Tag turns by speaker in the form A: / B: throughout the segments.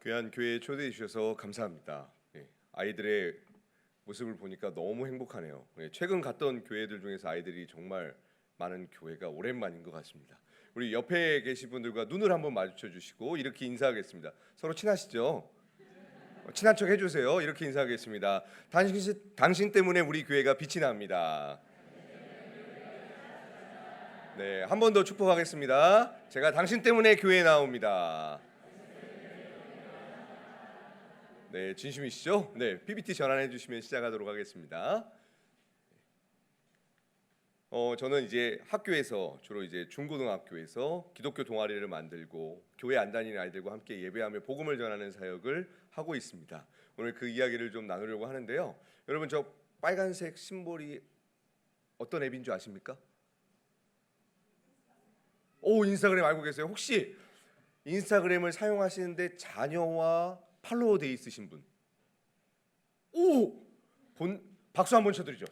A: 귀한 교회에 초대해 주셔서 감사합니다. 아이들의 모습을 보니까 너무 행복하네요. 최근 갔던 교회들 중에서 아이들이 정말 많은 교회가 오랜만인 것 같습니다. 우리 옆에 계신 분들과 눈을 한번 마주쳐 주시고 이렇게 인사하겠습니다. 서로 친하시죠? 친한 척 해주세요. 이렇게 인사하겠습니다. 당신 때문에 우리 교회가 빛이 납니다. 네, 한 번 더 축복하겠습니다. 제가 당신 때문에 교회에 나옵니다. 네, 진심이시죠? 네, PPT 전환해 주시면 시작하도록 하겠습니다. 저는 이제 학교에서 주로 이제 중고등학교에서 기독교 동아리를 만들고 교회 안 다니는 아이들과 함께 예배하며 복음을 전하는 사역을 하고 있습니다. 오늘 그 이야기를 좀 나누려고 하는데요. 여러분 저 빨간색 심볼이 어떤 앱인 줄 아십니까? 오, 인스타그램 알고 계세요? 혹시 인스타그램을 사용하시는데 자녀와 팔로워 돼 있으신 분? 오! 박수 한번 쳐드리죠.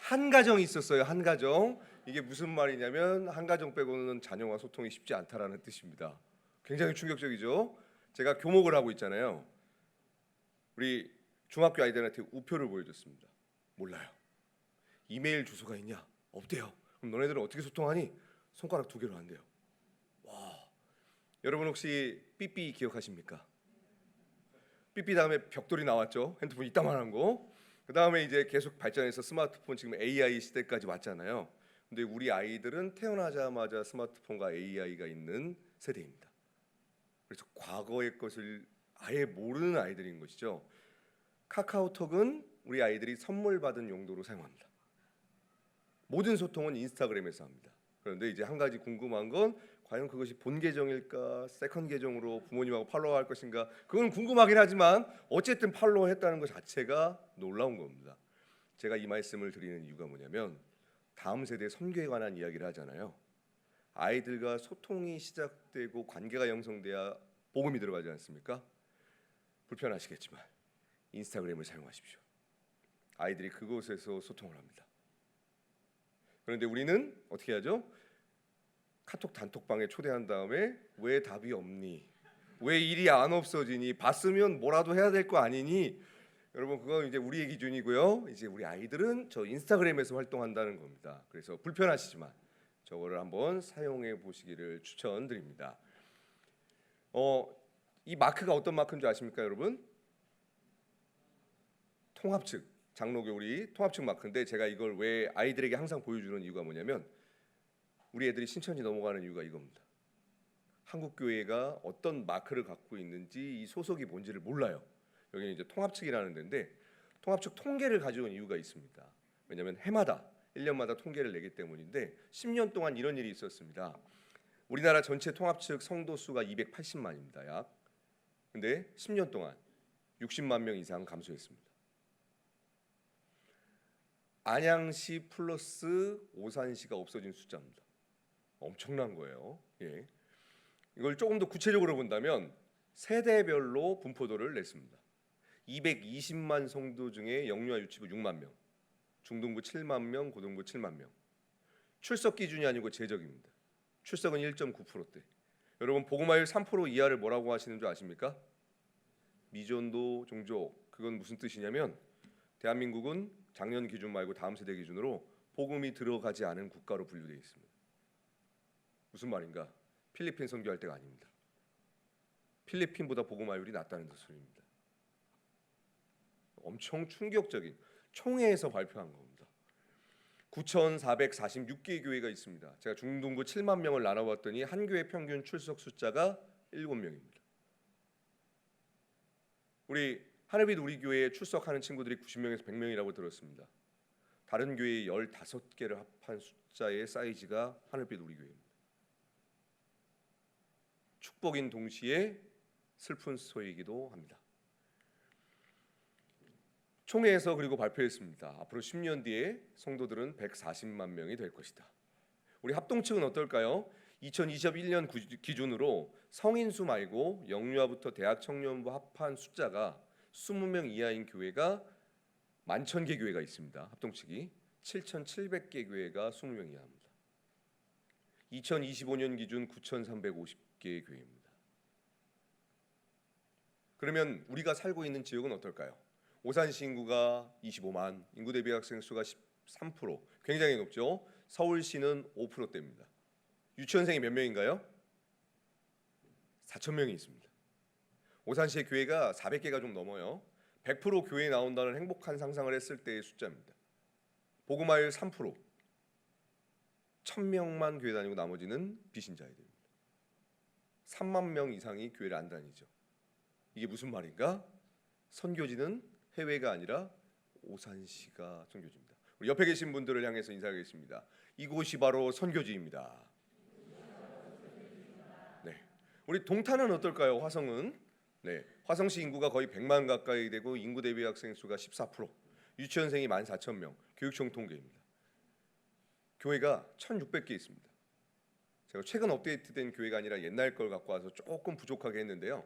A: 한 가정이 있었어요. 한 가정. 이게 무슨 말이냐면 한 가정 빼고는 자녀와 소통이 쉽지 않다라는 뜻입니다. 굉장히 충격적이죠. 제가 교목을 하고 있잖아요. 우리 중학교 아이들한테 우표를 보여줬습니다. 몰라요. 이메일 주소가 있냐? 없대요. 그럼 너네들은 어떻게 소통하니? 손가락 2개로 한대요. 와. 여러분 혹시 삐삐 기억하십니까? 삐삐 다음에 벽돌이 나왔죠. 핸드폰 이따만한 거. 그 다음에 이제 계속 발전해서 스마트폰, 지금 AI 시대까지 왔잖아요. 근데 우리 아이들은 태어나자마자 스마트폰과 AI가 있는 세대입니다. 그래서 과거의 것을 아예 모르는 아이들인 것이죠. 카카오톡은 우리 아이들이 선물 받은 용도로 사용합니다. 모든 소통은 인스타그램에서 합니다. 그런데 이제 한 가지 궁금한 건 과연 그것이 본 계정일까, 세컨 계정으로 부모님하고 팔로우할 것인가, 그건 궁금하긴 하지만 어쨌든 팔로우했다는 것 자체가 놀라운 겁니다. 제가 이 말씀을 드리는 이유가 뭐냐면 다음 세대 선교에 관한 이야기를 하잖아요. 아이들과 소통이 시작되고 관계가 형성돼야 복음이 들어가지 않습니까? 불편하시겠지만 인스타그램을 사용하십시오. 아이들이 그곳에서 소통을 합니다. 그런데 우리는 어떻게 하죠? 카톡 단톡방에 초대한 다음에 왜 답이 없니? 왜 일이 안 없어지니? 봤으면 뭐라도 해야 될 거 아니니? 여러분 그건 이제 우리의 기준이고요. 이제 우리 아이들은 저 인스타그램에서 활동한다는 겁니다. 그래서 불편하시지만 저거를 한번 사용해 보시기를 추천드립니다. 이 마크가 어떤 마크인 줄 아십니까, 여러분? 통합측 장로교 우리 통합측 마크인데 제가 이걸 왜 아이들에게 항상 보여주는 이유가 뭐냐면 우리 애들이 신천지 넘어가는 이유가 이겁니다. 한국 교회가 어떤 마크를 갖고 있는지 이 소속이 뭔지를 몰라요. 여기는 이제 통합측이라는 데인데 통합측 통계를 가져온 이유가 있습니다. 왜냐하면 해마다 1년마다 통계를 내기 때문인데 10년 동안 이런 일이 있었습니다. 우리나라 전체 통합측 성도 수가 280만입니다. 약. 근데 10년 동안 60만 명 이상 감소했습니다. 안양시 플러스 오산시가 없어진 숫자입니다. 엄청난 거예요. 예. 이걸 조금 더 구체적으로 본다면 세대별로 분포도를 냈습니다. 220만 성도 중에 영유아 유치부 6만 명, 중등부 7만 명, 고등부 7만 명. 출석 기준이 아니고 제적입니다. 출석은 1.9%대. 여러분 복음화율 3% 이하를 뭐라고 하시는 줄 아십니까? 미전도 종족. 그건 무슨 뜻이냐면 대한민국은 작년 기준 말고 다음 세대 기준으로 복음이 들어가지 않은 국가로 분류되어 있습니다. 무슨 말인가? 필리핀 선교할 때가 아닙니다. 필리핀보다 복음화율이 낮다는 소리입니다. 엄청 충격적인 총회에서 발표한 겁니다. 9,446개의 교회가 있습니다. 제가 중등부 7만 명을 나눠봤더니 한 교회 평균 출석 숫자가 7명입니다. 우리 하늘빛 우리 교회에 출석하는 친구들이 90명에서 100명이라고 들었습니다. 다른 교회의 15개를 합한 숫자의 사이즈가 하늘빛 우리 교회입니다. 축복인 동시에 슬픈 스토리이기도 합니다. 총회에서 그리고 발표했습니다. 앞으로 10년 뒤에 성도들은 140만 명이 될 것이다. 우리 합동측은 어떨까요? 2021년 기준으로 성인 수 말고 영유아부터 대학 청년부 합한 숫자가 20명 이하인 교회가 11,000개 교회가 있습니다. 합동측이 7,700개 교회가 20명 이하입니다. 2025년 기준 9,350개 교회입니다. 그러면 우리가 살고 있는 지역은 어떨까요? 오산시 인구가 25만, 인구 대비 학생 수가 13%, 굉장히 높죠. 서울시는 5%대입니다. 유치원생이 몇 명인가요? 4천 명이 있습니다. 오산시의 교회가 400개가 좀 넘어요. 100% 교회에 나온다는 행복한 상상을 했을 때의 숫자입니다. 복음화율 3%, 1000명만 교회 다니고 나머지는 비신자들입니다. 3만 명 이상이 교회를 안 다니죠. 이게 무슨 말인가? 선교지는 해외가 아니라 오산시가 선교지입니다. 우리 옆에 계신 분들을 향해서 인사하겠습니다. 이곳이 바로 선교지입니다. 네, 우리 동탄은 어떨까요? 화성은 네, 화성시 인구가 거의 100만 가까이 되고 인구 대비 학생 수가 14%, 유치원생이 14,000명, 교육청 통계입니다. 교회가 1,600개 있습니다. 제가 최근 업데이트된 교회가 아니라 옛날 걸 갖고 와서 조금 부족하게 했는데요.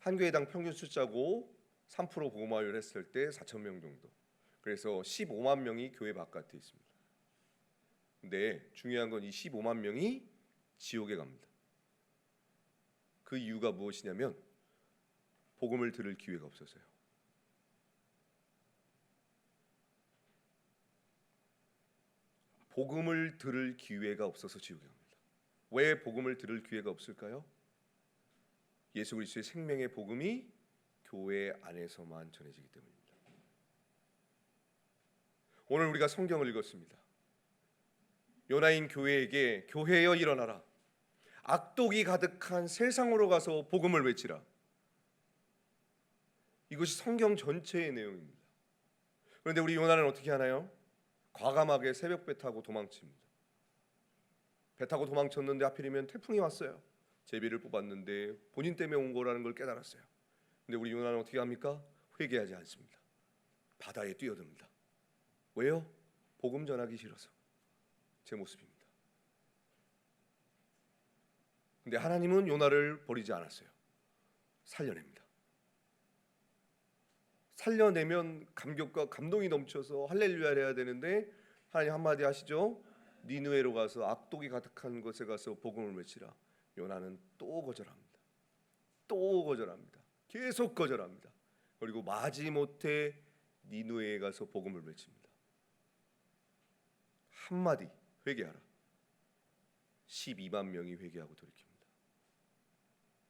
A: 한 교회당 평균 숫자고 3% 복음화율 했을 때 4,000명 정도. 그래서 15만 명이 교회 바깥에 있습니다. 근데 중요한 건 이 15만 명이 지옥에 갑니다. 그 이유가 무엇이냐면 복음을 들을 기회가 없어서요. 복음을 들을 기회가 없어서 지옥에 갑니다. 왜 복음을 들을 기회가 없을까요? 예수 그리스도의 생명의 복음이 교회 안에서만 전해지기 때문입니다. 오늘 우리가 성경을 읽었습니다. 요나인 교회에게 교회여 일어나라. 악독이 가득한 세상으로 가서 복음을 외치라. 이것이 성경 전체의 내용입니다. 그런데 우리 요나는 어떻게 하나요? 과감하게 새벽배 타고 도망칩니다. 배 타고 도망쳤는데 하필이면 태풍이 왔어요. 제비를 뽑았는데 본인 때문에 온 거라는 걸 깨달았어요. 근데 우리 요나는 어떻게 합니까? 회개하지 않습니다. 바다에 뛰어듭니다. 왜요? 복음 전하기 싫어서. 제 모습입니다. 근데 하나님은 요나를 버리지 않았어요. 살려냅니다. 살려내면 감격과 감동이 넘쳐서 할렐루야를 해야 되는데 하나님 한마디 하시죠. 니느웨로 가서 악독이 가득한 곳에 가서 복음을 외치라. 요나는 또 거절합니다. 또 거절합니다. 계속 거절합니다. 그리고 마지못해 니느웨에 가서 복음을 외칩니다. 한마디 회개하라. 12만 명이 회개하고 돌이킵니다.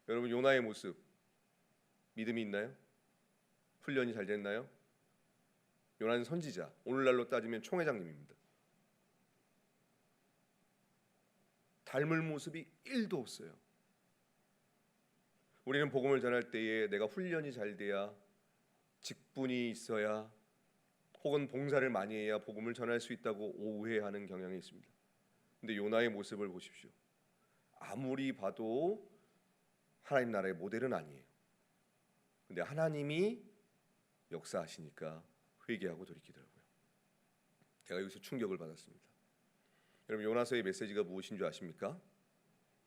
A: 여러분 요나의 모습 믿음이 있나요? 훈련이 잘 됐나요? 요나는 선지자, 오늘날로 따지면 총회장님입니다. 닮을 모습이 1도 없어요. 우리는 복음을 전할 때에 내가 훈련이 잘 돼야, 직분이 있어야, 혹은 봉사를 많이 해야 복음을 전할 수 있다고 오해하는 경향이 있습니다. 근데 요나의 모습을 보십시오. 아무리 봐도 하나님 나라의 모델은 아니에요. 근데 하나님이 역사하시니까 회개하고 돌이키더라고요. 제가 여기서 충격을 받았습니다. 여러분 요나서의 메시지가 무엇인 줄 아십니까?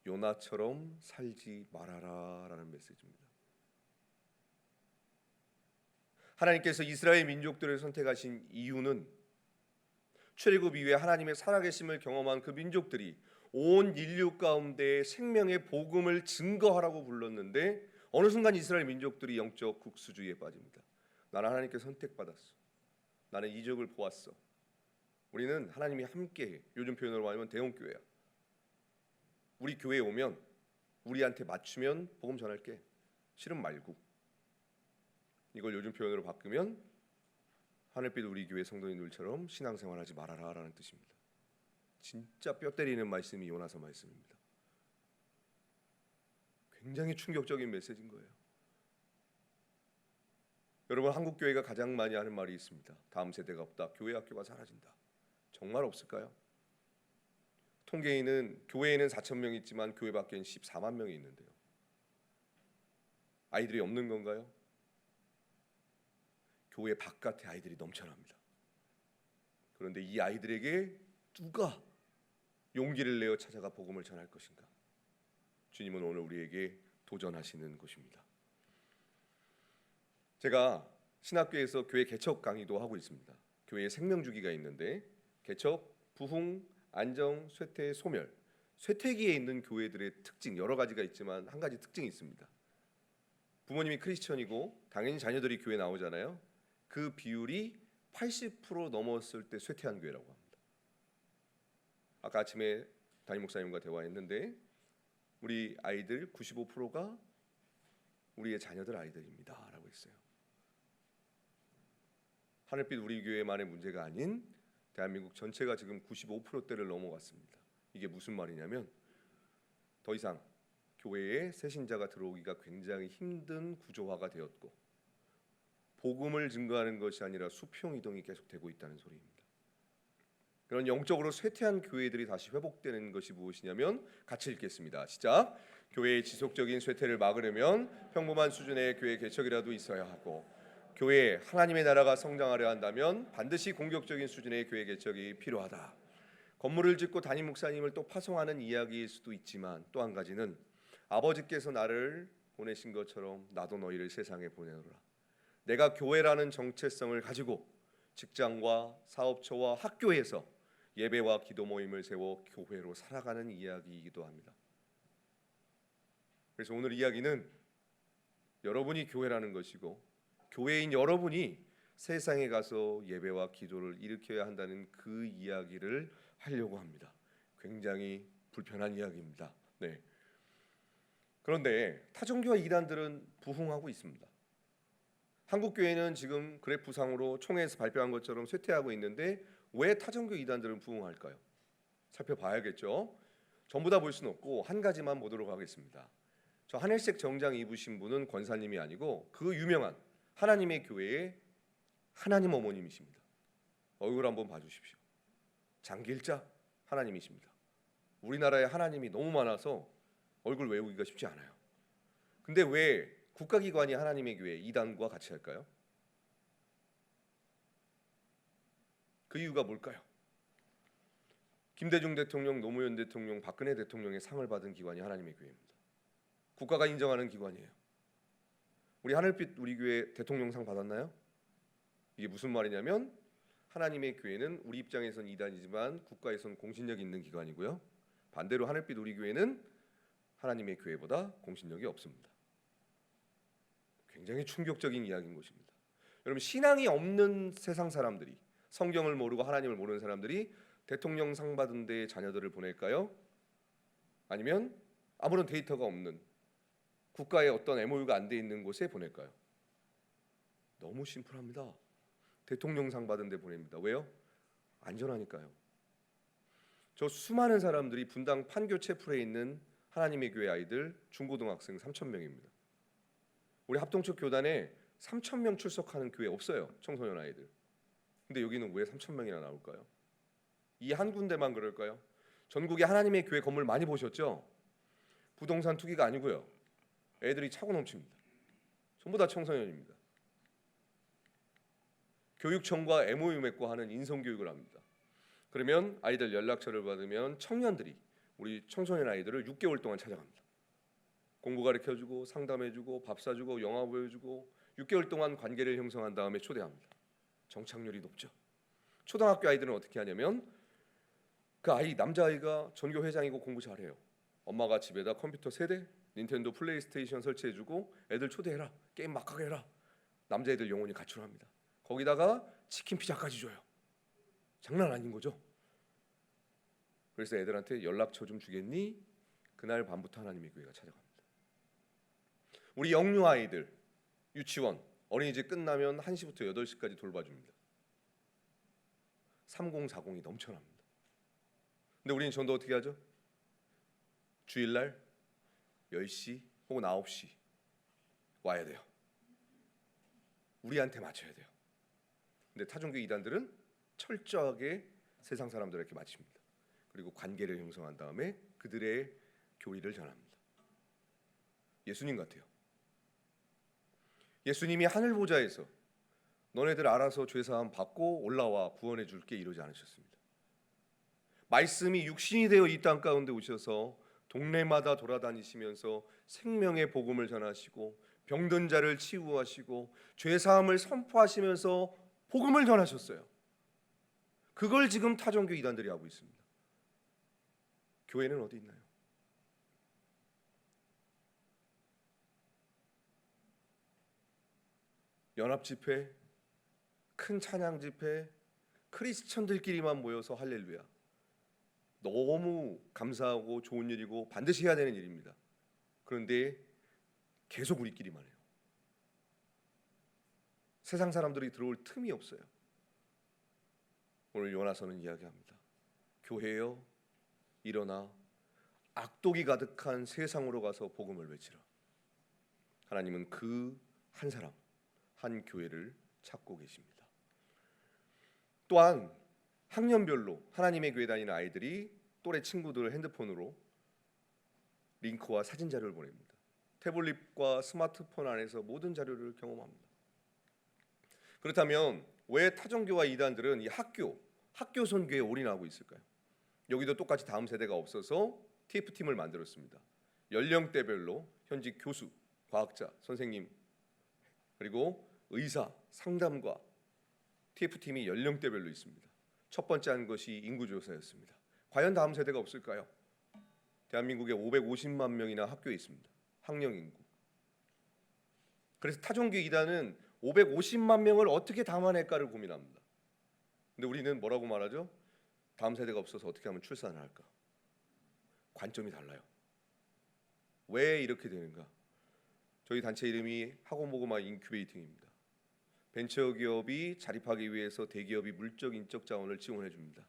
A: 요나처럼 살지 말아라 라는 메시지입니다. 하나님께서 이스라엘 민족들을 선택하신 이유는 출애굽 이후에 하나님의 살아계심을 경험한 그 민족들이 온 인류 가운데 생명의 복음을 증거하라고 불렀는데 어느 순간 이스라엘 민족들이 영적 국수주의에 빠집니다. 나는 하나님께 선택받았어. 나는 이적을 보았어. 우리는 하나님이 함께해. 요즘 표현으로 말하면 대형교회야. 우리 교회에 오면 우리한테 맞추면 복음 전할게. 싫으면 말고. 이걸 요즘 표현으로 바꾸면 하늘빛 우리 교회 성도님들처럼 신앙생활하지 말아라 라는 뜻입니다. 진짜 뼈 때리는 말씀이 요나서 말씀입니다. 굉장히 충격적인 메시지인 거예요. 여러분 한국 교회가 가장 많이 하는 말이 있습니다. 다음 세대가 없다. 교회 학교가 사라진다. 정말 없을까요? 통계에는 교회에는 4,000명 있지만 교회 밖에는 14만 명이 있는데요. 아이들이 없는 건가요? 교회 바깥에 아이들이 넘쳐납니다. 그런데 이 아이들에게 누가 용기를 내어 찾아가 복음을 전할 것인가? 주님은 오늘 우리에게 도전하시는 것입니다. 제가 신학교에서 교회 개척 강의도 하고 있습니다. 교회에 생명주기가 있는데 개척, 부흥, 안정, 쇠퇴, 소멸. 쇠퇴기에 있는 교회들의 특징 여러 가지가 있지만 한 가지 특징이 있습니다. 부모님이 크리스천이고 당연히 자녀들이 교회 나오잖아요. 그 비율이 80% 넘었을 때 쇠퇴한 교회라고 합니다. 아까 아침에 담임 목사님과 대화했는데 우리 아이들 95%가 우리의 자녀들 아이들입니다 라고 했어요. 하늘빛 우리 교회만의 문제가 아닌 대한민국 전체가 지금 95%대를 넘어갔습니다. 이게 무슨 말이냐면 더 이상 교회에 새신자가 들어오기가 굉장히 힘든 구조화가 되었고 복음을 증거하는 것이 아니라 수평 이동이 계속되고 있다는 소리입니다. 그런 영적으로 쇠퇴한 교회들이 다시 회복되는 것이 무엇이냐면 같이 읽겠습니다. 시작. 교회의 지속적인 쇠퇴를 막으려면 평범한 수준의 교회 개척이라도 있어야 하고 교회에 하나님의 나라가 성장하려 한다면 반드시 공격적인 수준의 교회 개척이 필요하다. 건물을 짓고 담임 목사님을 또 파송하는 이야기일 수도 있지만 또 한 가지는 아버지께서 나를 보내신 것처럼 나도 너희를 세상에 보내노라. 내가 교회라는 정체성을 가지고 직장과 사업처와 학교에서 예배와 기도 모임을 세워 교회로 살아가는 이야기이기도 합니다. 그래서 오늘 이야기는 여러분이 교회라는 것이고 교회인 여러분이 세상에 가서 예배와 기도를 일으켜야 한다는 그 이야기를 하려고 합니다. 굉장히 불편한 이야기입니다. 네. 그런데 타종교와 이단들은 부흥하고 있습니다. 한국 교회는 지금 그래프상으로 총회에서 발표한 것처럼 쇠퇴하고 있는데 왜 타종교 이단들은 부흥할까요? 살펴봐야겠죠. 전부 다 볼 수는 없고 한 가지만 보도록 하겠습니다. 저 하늘색 정장 입으신 분은 권사님이 아니고 그 유명한 하나님의 교회의 하나님 어머님이십니다. 얼굴 한번 봐주십시오. 장길자 하나님이십니다. 우리나라에 하나님이 너무 많아서 얼굴 외우기가 쉽지 않아요. 근데 왜 국가기관이 하나님의 교회 이단과 같이 할까요? 그 이유가 뭘까요? 김대중 대통령, 노무현 대통령, 박근혜 대통령의 상을 받은 기관이 하나님의 교회입니다. 국가가 인정하는 기관이에요. 우리 하늘빛 우리 교회 대통령상 받았나요? 이게 무슨 말이냐면 하나님의 교회는 우리 입장에선 이단이지만 국가에선 공신력이 있는 기관이고요. 반대로 하늘빛 우리 교회는 하나님의 교회보다 공신력이 없습니다. 굉장히 충격적인 이야기인 것입니다. 여러분, 신앙이 없는 세상 사람들이, 성경을 모르고 하나님을 모르는 사람들이 대통령 상 받은 데에 자녀들을 보낼까요? 아니면 아무런 데이터가 없는 국가의 어떤 MOU가 안 돼 있는 곳에 보낼까요? 너무 심플합니다. 대통령 상 받은 데 보냅니다. 왜요? 안전하니까요. 저 수많은 사람들이 분당 판교체풀에 있는 하나님의 교회 아이들 중고등학생 3,000명입니다. 우리 합동측 교단에 3,000명 출석하는 교회 없어요. 청소년 아이들. 근데 여기는 왜 3,000명이나 나올까요? 이 한 군데만 그럴까요? 전국에 하나님의 교회 건물 많이 보셨죠? 부동산 투기가 아니고요. 애들이 차고 넘칩니다. 전부 다 청소년입니다. 교육청과 MOU 맺고 하는 인성교육을 합니다. 그러면 아이들 연락처를 받으면 청년들이 우리 청소년 아이들을 6개월 동안 찾아갑니다. 공부 가르쳐주고 상담해주고 밥 사주고 영화 보여주고 6개월 동안 관계를 형성한 다음에 초대합니다. 정착률이 높죠. 초등학교 아이들은 어떻게 하냐면 그 아이 남자아이가 전교 회장이고 공부 잘해요. 엄마가 집에다 컴퓨터 세대, 닌텐도 플레이스테이션 설치해주고 애들 초대해라. 게임 막 하게 해라. 남자애들 영혼이 가출합니다. 거기다가 치킨 피자까지 줘요. 장난 아닌 거죠. 그래서 애들한테 연락처 좀 주겠니? 그날 밤부터 하나님의 교회가 찾아갑니다. 우리 영유 아이들 유치원 어린이집 끝나면 1시부터 8시까지 돌봐줍니다. 3040이 넘쳐납니다. 근데 우리는 전도 어떻게 하죠? 주일날 10시 혹은 9시 와야 돼요. 우리한테 맞춰야 돼요. 근데 타종교 이단들은 철저하게 세상 사람들에게 맞춥니다. 그리고 관계를 형성한 다음에 그들의 교리를 전합니다. 예수님 같아요. 예수님이 하늘 보좌에서 너네들 알아서 죄사함 받고 올라와 구원해 줄게 이러지 않으셨습니다. 말씀이 육신이 되어 이 땅 가운데 오셔서 동네마다 돌아다니시면서 생명의 복음을 전하시고 병든 자를 치유하시고 죄사함을 선포하시면서 복음을 전하셨어요. 그걸 지금 타종교 이단들이 하고 있습니다. 교회는 어디 있나요? 연합 집회, 큰 찬양 집회, 크리스천들끼리만 모여서 할렐루야. 너무 감사하고 좋은 일이고 반드시 해야 되는 일입니다. 그런데 계속 우리끼리만 해요. 세상 사람들이 들어올 틈이 없어요. 오늘 요나서는 이야기합니다. 교회여 일어나 악독이 가득한 세상으로 가서 복음을 외치라. 하나님은 그 한 사람, 한 교회를 찾고 계십니다. 또한 학년별로 하나님의 교회 다니는 아이들이 또래 친구들 핸드폰으로 링크와 사진 자료를 보냅니다. 태블릿과 스마트폰 안에서 모든 자료를 경험합니다. 그렇다면 왜 타종교와 이단들은 이 학교 선교에 올인하고 있을까요? 여기도 똑같이 다음 세대가 없어서 TF팀을 만들었습니다. 연령대별로 현직 교수, 과학자, 선생님, 그리고 의사, 상담가, TF팀이 연령대별로 있습니다. 첫 번째 한 것이 인구조사였습니다. 과연 다음 세대가 없을까요? 대한민국에 550만 명이나 학교에 있습니다. 학령 인구. 그래서 타종교 이단은 550만 명을 어떻게 담아낼까를 고민합니다. 근데 우리는 뭐라고 말하죠? 다음 세대가 없어서 어떻게 하면 출산을 할까? 관점이 달라요. 왜 이렇게 되는가? 저희 단체 이름이 학원보고마 인큐베이팅입니다. 벤처기업이 자립하기 위해서 대기업이 물적 인적 자원을 지원해 줍니다.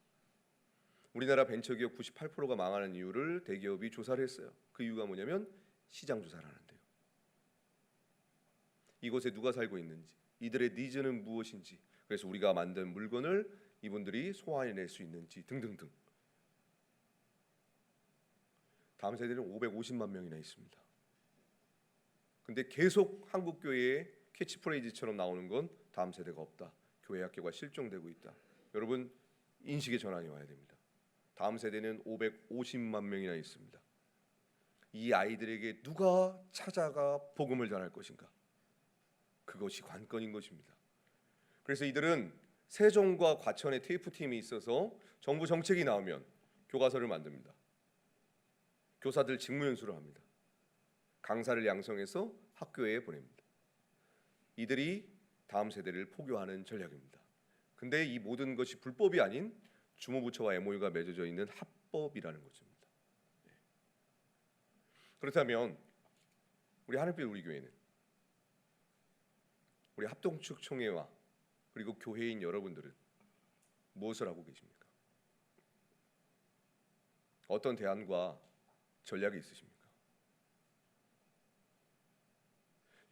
A: 우리나라 벤처기업 98%가 망하는 이유를 대기업이 조사를 했어요. 그 이유가 뭐냐면 시장 조사를 하는데요. 이곳에 누가 살고 있는지, 이들의 니즈는 무엇인지, 그래서 우리가 만든 물건을 이분들이 소화해낼 수 있는지 등등등. 다음 세대는 550만 명이나 있습니다. 근데 계속 한국 교회의 캐치프레이즈처럼 나오는 건 다음 세대가 없다. 교회 학교가 실종되고 있다. 여러분 인식의 전환이 와야 됩니다. 다음 세대는 550만 명이나 있습니다. 이 아이들에게 누가 찾아가 복음을 전할 것인가? 그것이 관건인 것입니다. 그래서 이들은 세종과 과천에 TF팀이 있어서 정부 정책이 나오면 교과서를 만듭니다. 교사들 직무연수를 합니다. 강사를 양성해서 학교에 보냅니다. 이들이 다음 세대를 포교하는 전략입니다. 근데 이 모든 것이 불법이 아닌 주무부처와 MOU가 맺어져 있는 합법이라는 것입니다. 그렇다면 우리 하늘빛 우리 교회는 우리 합동측 총회와 그리고 교회인 여러분들은 무엇을 하고 계십니까? 어떤 대안과 전략이 있으십니까?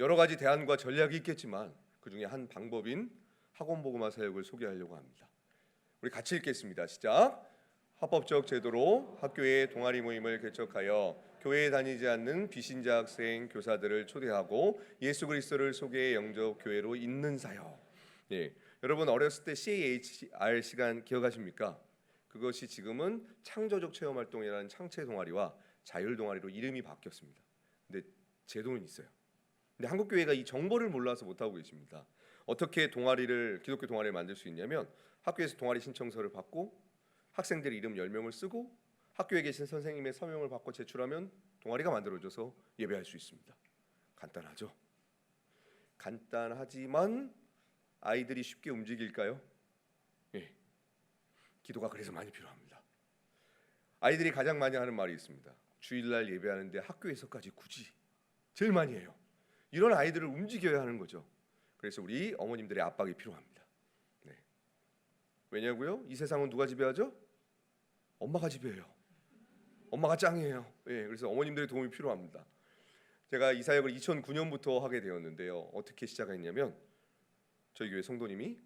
A: 여러 가지 대안과 전략이 있겠지만 그 중에 한 방법인 학원보고마 사역을 소개하려고 합니다. 우리 같이 읽겠습니다. 시작. 합법적 제도로 학교의 동아리 모임을 개척하여 교회에 다니지 않는 비신자 학생 교사들을 초대하고 예수 그리스도를 소개해 영접 교회로 잇는 사역. 예, 여러분 어렸을 때 CAHR 시간 기억하십니까? 그것이 지금은 창조적 체험 활동이라는 창체 동아리와 자율 동아리로 이름이 바뀌었습니다. 근데 제도는 있어요. 근데 한국 교회가 이 정보를 몰라서 못 하고 계십니다. 어떻게 기독교 동아리를 만들 수 있냐면 학교에서 동아리 신청서를 받고 학생들 이름 10명을 쓰고 학교에 계신 선생님의 서명을 받고 제출하면 동아리가 만들어져서 예배할 수 있습니다. 간단하죠? 간단하지만 아이들이 쉽게 움직일까요? 예. 기도가 그래서 많이 필요합니다. 아이들이 가장 많이 하는 말이 있습니다. 주일날 예배하는데 학교에서까지 굳이 제일 많이 해요. 이런 아이들을 움직여야 하는 거죠. 그래서 우리 어머님들의 압박이 필요합니다. 네. 왜냐고요? 이 세상은 누가 지배하죠? 엄마가 지배해요. 엄마가 짱이에요. 예, 그래서 어머님들의 도움이 필요합니다. 제가 이 사역을 2009년부터 하게 되었는데요. 어떻게 시작했냐면 저희 교회 성도님이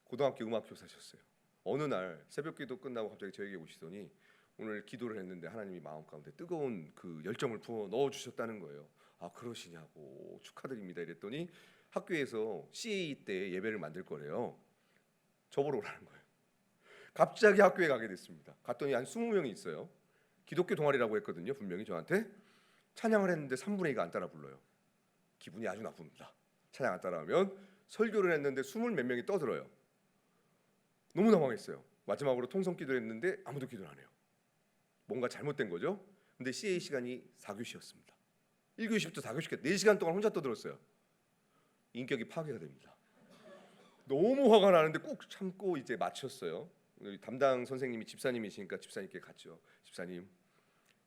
A: 고등학교 음악 교사셨어요. 어느 날 새벽기도 끝나고 갑자기 저에게 오시더니 오늘 기도를 했는데 하나님이 마음 가운데 뜨거운 그 열정을 부어 넣어 주셨다는 거예요. 아 그러시냐고 축하드립니다 이랬더니 학교에서 CA 때 예배를 만들 거래요. 저보러 오라는 거예요. 갑자기 학교에 가게 됐습니다. 갔더니 한 20명이 있어요. 기독교 동아리라고 했거든요. 분명히 저한테 찬양을 했는데 3분의 2가 안 따라 불러요. 기분이 아주 나쁩니다. 찬양 안 따라하면. 설교를 했는데 20 몇 명이 떠들어요. 너무 당황했어요. 마지막으로 통성기도를 했는데 아무도 기도를 안 해요. 뭔가 잘못된 거죠. 근데 CA 시간이 4교시였습니다. 1교시부터 4교시까지 4시간 동안 혼자 떠들었어요. 인격이 파괴가 됩니다. 너무 화가 나는데 꾹 참고 이제 마쳤어요. 우리 담당 선생님이 집사님이시니까 집사님께 갔죠. 집사님,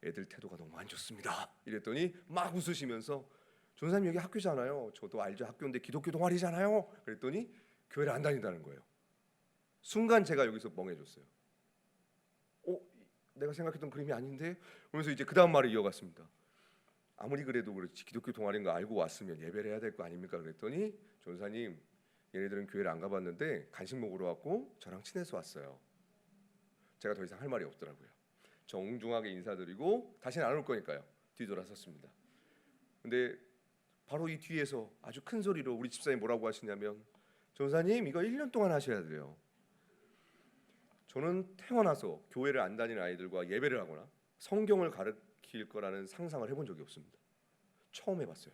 A: 애들 태도가 너무 안 좋습니다. 이랬더니 막 웃으시면서 전사님 여기 학교잖아요. 저도 알죠. 학교인데 기독교 동아리잖아요. 그랬더니 교회를 안 다닌다는 거예요. 순간 제가 여기서 멍해졌어요. 내가 생각했던 그림이 아닌데? 그러면서 이제 그 다음 말을 이어갔습니다. 아무리 그래도 그렇지 기독교 동아리인 거 알고 왔으면 예배를 해야 될 거 아닙니까? 그랬더니 전사님, 얘네들은 교회를 안 가봤는데 간식 먹으러 왔고 저랑 친해서 왔어요. 제가 더 이상 할 말이 없더라고요. 정중하게 인사드리고 다시는 안 올 거니까요. 뒤돌아섰습니다. 근데 바로 이 뒤에서 아주 큰 소리로 우리 집사님 뭐라고 하시냐면, 전사님 이거 1년 동안 하셔야 돼요. 저는 태어나서 교회를 안 다니는 아이들과 예배를 하거나 성경을 가르칠 거라는 상상을 해본 적이 없습니다. 처음 해봤어요.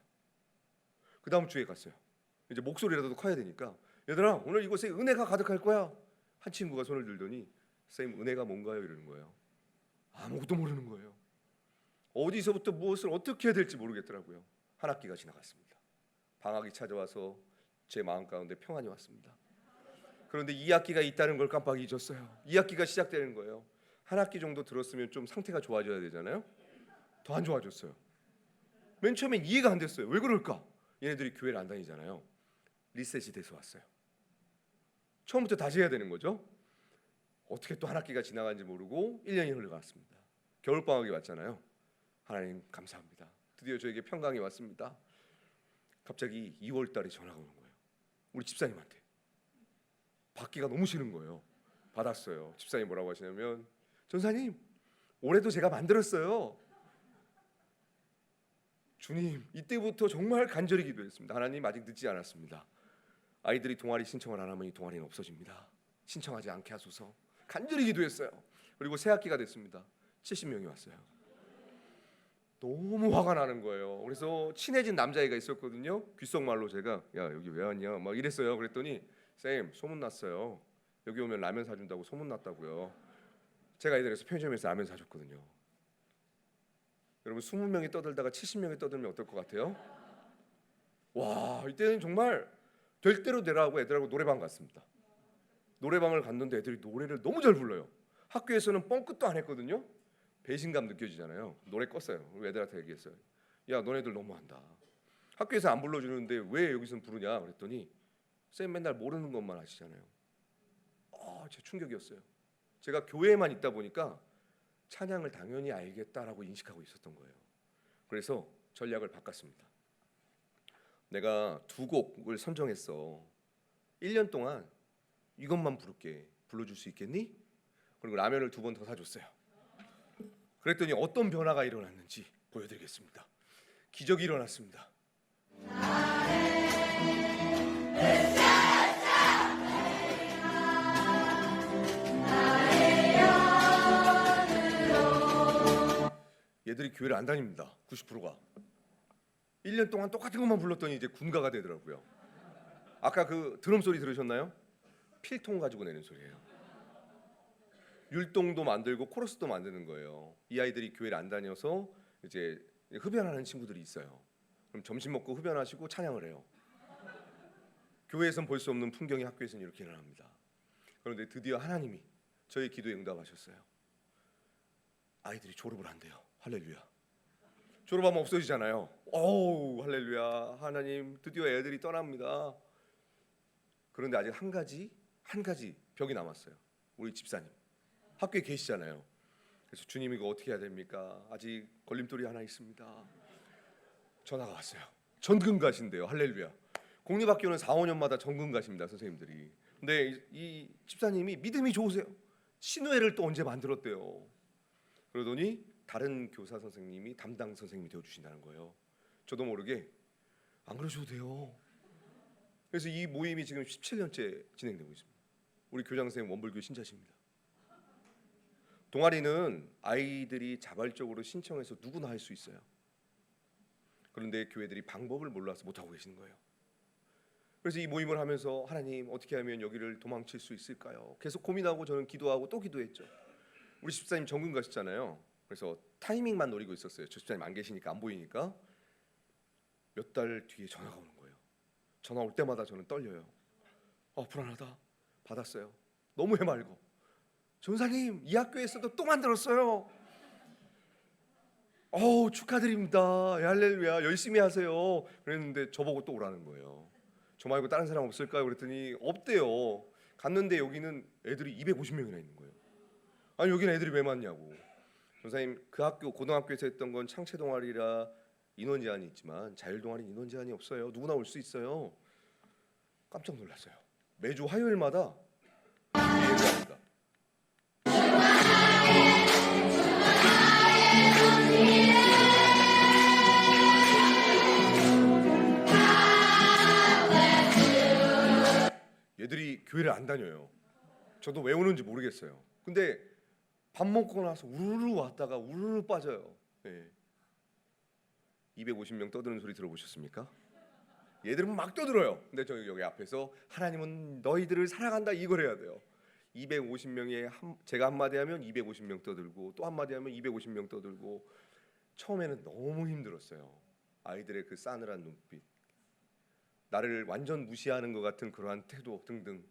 A: 그 다음 주에 갔어요. 이제 목소리라도 커야 되니까, 얘들아 오늘 이곳에 은혜가 가득할 거야. 한 친구가 손을 들더니 쌤 은혜가 뭔가요? 이러는 거예요. 아무것도 모르는 거예요. 어디서부터 무엇을 어떻게 해야 될지 모르겠더라고요. 한 학기가 지나갔습니다. 방학이 찾아와서 제 마음 가운데 평안이 왔습니다. 그런데 2학기가 있다는 걸 깜빡 잊었어요. 2학기가 시작되는 거예요. 한 학기 정도 들었으면 좀 상태가 좋아져야 되잖아요. 더 안 좋아졌어요. 맨 처음엔 이해가 안 됐어요. 왜 그럴까? 얘네들이 교회를 안 다니잖아요. 리셋이 돼서 왔어요. 처음부터 다시 해야 되는 거죠. 어떻게 또 한 학기가 지나간지 모르고 1년이 흘러갔습니다. 겨울방학이 왔잖아요. 하나님 감사합니다. 드디어 저에게 평강이 왔습니다. 갑자기 2월 달에 전화가 오는 거예요. 우리 집사님한테. 받기가 너무 싫은 거예요. 받았어요. 집사님 뭐라고 하시냐면, 전사님 올해도 제가 만들었어요. 주님, 이때부터 정말 간절히 기도했습니다. 하나님 아직 늦지 않았습니다. 아이들이 동아리 신청을 안 하면 이 동아리는 없어집니다. 신청하지 않게 하소서. 간절히 기도했어요. 그리고 새 학기가 됐습니다. 70명이 왔어요. 너무 화가 나는 거예요. 그래서 친해진 남자애가 있었거든요. 귓속말로 제가 야 여기 왜 왔냐 막 이랬어요. 그랬더니 쌤 소문났어요. 여기 오면 라면 사준다고 소문났다고요. 제가 예전에 편의점에서 라면 사줬거든요. 여러분 20명이 떠들다가 70명이 떠들면 어떨 것 같아요? 와, 이때는 정말 될 대로 되라고 애들하고 노래방 갔습니다. 노래방을 갔는데 애들이 노래를 너무 잘 불러요. 학교에서는 뻥끗도 안 했거든요. 배신감 느껴지잖아요. 노래 껐어요. 애들한테 얘기했어요. 야 너네들 너무한다. 학교에서 안 불러주는데 왜 여기서 부르냐 그랬더니 쌤 맨날 모르는 것만 하시잖아요. 제 충격이었어요. 제가 교회에만 있다 보니까 찬양을 당연히 알겠다라고 인식하고 있었던 거예요. 그래서 전략을 바꿨습니다. 내가 2곡을 선정했어. 1년 동안 이것만 부를게. 불러줄 수 있겠니? 그리고 라면을 2번 더 사줬어요. 그랬더니 어떤 변화가 일어났는지 보여드리겠습니다. 기적이 일어났습니다. 얘들이 교회를 안 다닙니다. 90%가 1년 동안 똑같은 것만 불렀더니 이제 군가가 되더라고요. 아까 그 드럼 소리 들으셨나요? 필통 가지고 내는 소리예요. 율동도 만들고 코러스도 만드는 거예요. 이 아이들이 교회를 안 다녀서 이제 흡연하는 친구들이 있어요. 그럼 점심 먹고 흡연하시고 찬양을 해요. 교회에선 볼 수 없는 풍경이 학교에서는 이렇게 일어납니다. 그런데 드디어 하나님이 저희 기도에 응답하셨어요. 아이들이 졸업을 한대요. 할렐루야. 졸업하면 없어지잖아요. 오우 할렐루야. 하나님 드디어 애들이 떠납니다. 그런데 아직 한 가지 벽이 남았어요. 우리 집사님 학교에 계시잖아요. 그래서 주님 이거 어떻게 해야 됩니까? 아직 걸림돌이 하나 있습니다. 전화가 왔어요. 전금 가신대요. 할렐루야. 공립학교는 4, 5년마다 전금 가십니다. 선생님들이. 근데 이 집사님이 믿음이 좋으세요. 신우회를 또 언제 만들었대요. 그러더니 다른 교사 선생님이 담당 선생님이 되어주신다는 거예요. 저도 모르게 안 그러셔도 돼요. 그래서 이 모임이 지금 17년째 진행되고 있습니다. 우리 교장 선생님 원불교 신자십니다. 동아리는 아이들이 자발적으로 신청해서 누구나 할 수 있어요. 그런데 교회들이 방법을 몰라서 못하고 계시는 거예요. 그래서 이 모임을 하면서 하나님 어떻게 하면 여기를 도망칠 수 있을까요? 계속 고민하고 저는 기도하고 또 기도했죠. 우리 집사님 전금 가셨잖아요. 그래서 타이밍만 노리고 있었어요. 저 집사님 안 계시니까 안 보이니까. 몇 달 뒤에 전화가 오는 거예요. 전화 올 때마다 저는 떨려요. 불안하다. 받았어요. 너무 해말고. 전사님, 이 학교에서도 또 만들었어요. 축하드립니다. 할렐루야. 열심히 하세요. 그랬는데 저보고 또 오라는 거예요. 저 말고 다른 사람 없을까요? 그랬더니 없대요. 갔는데 여기는 애들이 250명이나 있는 거예요. 아니 여기는 애들이 왜 많냐고. 전사님, 그 학교 고등학교에서 했던 건 창체 동아리라 인원 제한이 있지만 자율 동아리 인원 제한이 없어요. 누구나 올 수 있어요. 깜짝 놀랐어요. 매주 화요일마다 예배합니다. 얘들이 교회를 안 다녀요. 저도 왜 오는지 모르겠어요. 근데 밥 먹고 나서 우르르 왔다가 우르르 빠져요. 250명 떠드는 소리 들어보셨습니까? 얘들은 막 떠들어요. 근데 저 여기 앞에서 하나님은 너희들을 사랑한다 이걸 해야 돼요. 250명에 제가 한마디 하면 250명 떠들고 또 한마디 하면 250명 떠들고 처음에는 너무 힘들었어요. 아이들의 그 싸늘한 눈빛, 나를 완전 무시하는 것 같은 그러한 태도 등등.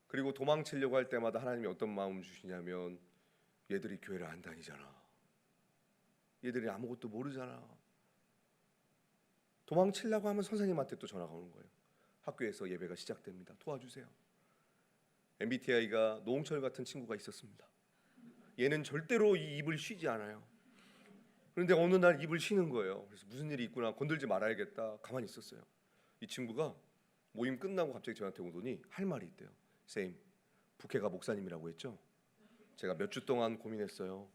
A: 그리고 도망치려고 할 때마다 하나님이 어떤 마음 주시냐면 얘들이 교회를 안 다니잖아. 얘들이 아무것도 모르잖아. 도망치려고 하면 선생님한테 또 전화가 오는 거예요. 학교에서 예배가 시작됩니다. 도와주세요. MBTI가 노홍철 같은 친구가 있었습니다. 얘는 절대로 이 입을 쉬지 않아요. 그런데 어느 날 입을 쉬는 거예요. 그래서 무슨 일이 있구나, 건들지 말아야겠다. 가만히 있었어요. 이 친구가 모임 끝나고 갑자기 저한테 오더니 할 말이 있대요. 쌤, 부캐가 목사님이라고 했죠? 제가 몇 주 동안 고민했어요.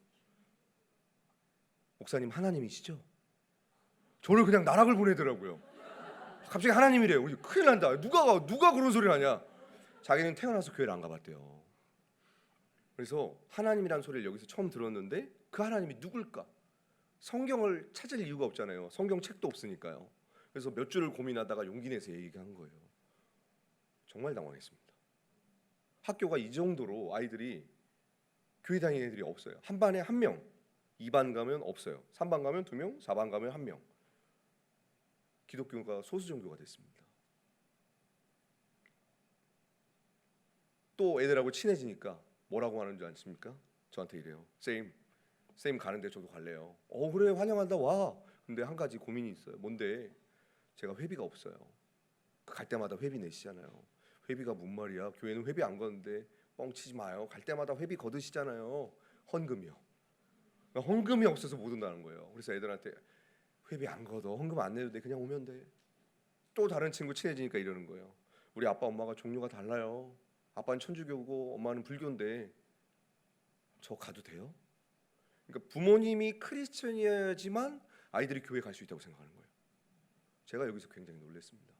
A: 목사님 하나님이시죠? 저를 그냥 나락을 보내더라고요. 갑자기 하나님이래요. 우리 큰일 난다. 누가 그런 소리를 하냐? 자기는 태어나서 교회를 안 가봤대요. 그래서 하나님이란 소리를 여기서 처음 들었는데 그 하나님이 누굴까? 성경을 찾을 이유가 없잖아요. 성경 책도 없으니까요. 그래서 몇 주를 고민하다가 용기 내서 얘기한 거예요. 정말 당황했습니다. 학교가 이 정도로 아이들이 교회 다니는 애들이 없어요. 한 반에 한 명, 2반 가면 없어요. 3반 가면 2명, 4반 가면 1명. 기독교가 소수 종교가 됐습니다. 또 애들하고 친해지니까 뭐라고 하는 줄 아십니까? 저한테 이래요. 쌤 가는데 저도 갈래요. 그래, 환영한다, 와. 근데 한 가지 고민이 있어요. 뭔데? 제가 회비가 없어요. 갈 때마다 회비 내시잖아요. 회비가 뭔 말이야? 교회는 회비 안 거는데. 뻥치지 마요. 갈 때마다 회비 거두시잖아요. 헌금이요. 헌금이 없어서 못 온다는 거예요. 그래서 애들한테 회비 안 걷어, 헌금 안 내도 돼, 그냥 오면 돼. 또 다른 친구 친해지니까 이러는 거예요. 우리 아빠 엄마가 종교가 달라요. 아빠는 천주교고 엄마는 불교인데 저 가도 돼요? 그러니까 부모님이 크리스천이어야지만 아이들이 교회 갈 수 있다고 생각하는 거예요. 제가 여기서 굉장히 놀랐습니다.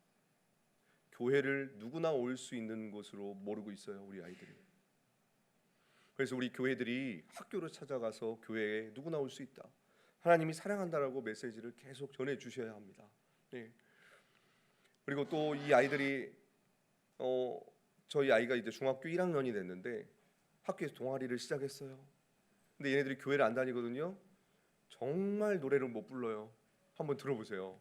A: 교회를 누구나 올 수 있는 곳으로 모르고 있어요, 우리 아이들이. 그래서 우리 교회들이 학교로 찾아가서 교회에 누구나 올 수 있다, 하나님이 사랑한다라고 메시지를 계속 전해 주셔야 합니다. 그리고 또 이 아이들이 저희 아이가 이제 중학교 1학년이 됐는데 학교에서 동아리를 시작했어요. 근데 얘네들이 교회를 안 다니거든요. 정말 노래를 못 불러요. 한번 들어보세요.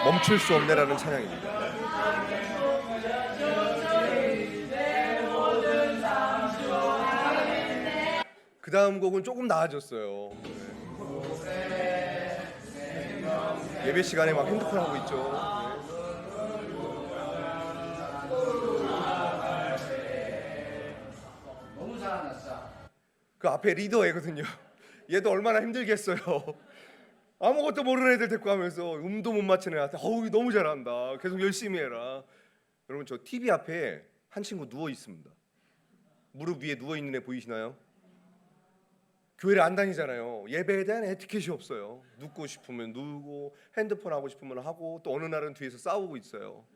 A: 멈출 수 없네라는 찬양입니다. 그 다음 곡은 조금 나아졌어요. 예배 시간에 막 핸드폰 하고 있죠. 그 앞에 리더 애거든요. 얘도 얼마나 힘들겠어요. 아무것도 모르는 애들 데리고 하면서 음도 못 맞추는 애한테 너무 잘한다, 계속 열심히 해라. 여러분, 저 TV 앞에 한 친구 누워 있습니다. 무릎 위에 누워 있는 애 보이시나요? 교회를 안 다니잖아요. 예배에 대한 에티켓이 없어요. 눕고 싶으면 누우고 핸드폰 하고 싶으면 하고 또 어느 날은 뒤에서 싸우고 있어요.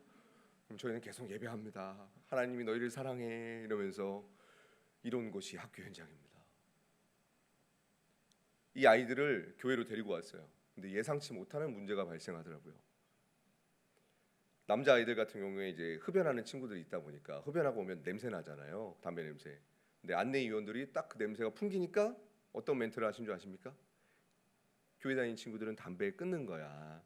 A: 그럼 저희는 계속 예배합니다. 하나님이 너희를 사랑해 이러면서 이런 것이 학교 현장입니다. 이 아이들을 교회로 데리고 왔어요. 근데 예상치 못하는 문제가 발생하더라고요. 남자 아이들 같은 경우에 이제 흡연하는 친구들이 있다 보니까 흡연하고 오면 냄새 나잖아요. 담배 냄새. 근데 안내위원들이 딱 그 냄새가 풍기니까 어떤 멘트를 하신 줄 아십니까? 교회 다니는 친구들은 담배 끊는 거야.